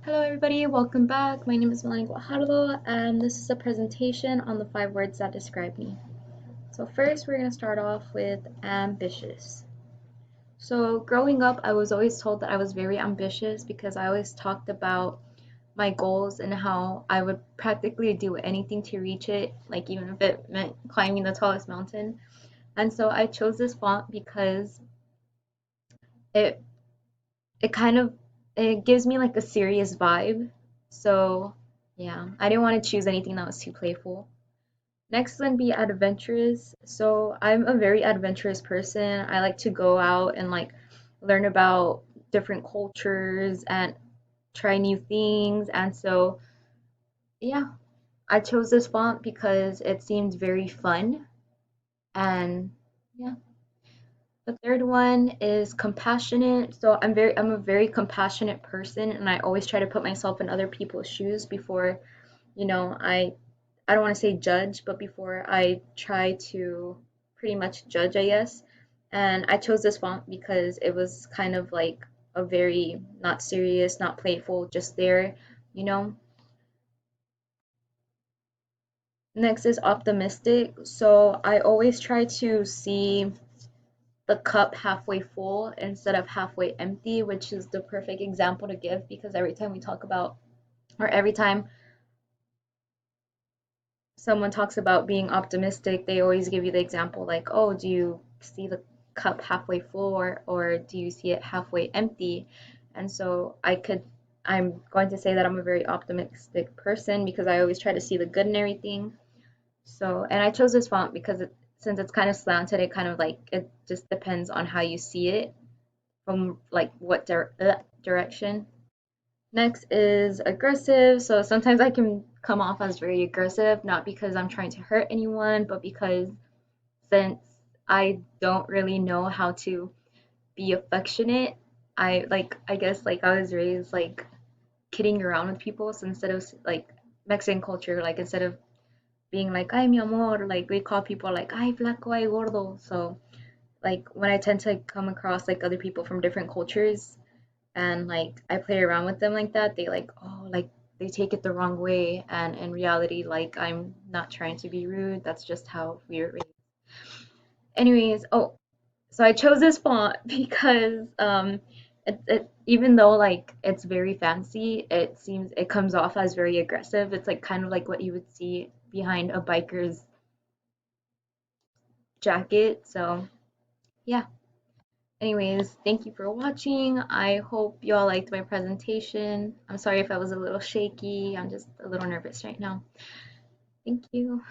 Hello everybody, welcome back. My name is Melanie Guajardo and this is a presentation on the 5 words that describe me. So first we're going to start off with ambitious. So growing up, I was always told that I was very ambitious because I always talked about my goals and how I would practically do anything to reach it, like even if it meant climbing the tallest mountain. And so I chose this font because it it kind of it gives me like a serious vibe. So yeah, I didn't want to choose anything that was too playful. Next one be adventurous. So I'm a very adventurous person. I like to go out and like learn about different cultures and try new things. And so yeah, I chose this font because it seemed very fun and yeah. The third one is compassionate. So I'm a very compassionate person and I always try to put myself in other people's shoes before, I don't want to say judge, but before I try to pretty much judge, I guess. And I chose this font because it was kind of like a very not serious, not playful, just there, you know. Next is optimistic. So I always try to see the cup halfway full instead of halfway empty, which is the perfect example to give because every time we talk about, or every time someone talks about being optimistic, they always give you the example like, oh, do you see the cup halfway full or do you see it halfway empty? And so I'm going to say that I'm a very optimistic person because I always try to see the good in everything. So, and I chose this font because since it's kind of slanted, it kind of like, it just depends on how you see it from like what direction. Next is aggressive. So sometimes I can come off as very aggressive, not because I'm trying to hurt anyone, but because since I don't really know how to be affectionate, I guess like I was raised like kidding around with people. So instead of like Mexican culture, like instead of being like ay mi amor, like we call people like ay flaco, ay gordo. So like when I tend to come across like other people from different cultures, and like I play around with them like that, they like, oh, like they take it the wrong way. And in reality, like I'm not trying to be rude. That's just how we were raised. Anyways, oh, so I chose this font because it even though like it's very fancy, it comes off as very aggressive. It's like kind of like what you would see behind a biker's jacket. So yeah. Anyways, thank you for watching. I hope you all liked my presentation. I'm sorry if I was a little shaky. I'm just a little nervous right now. Thank you.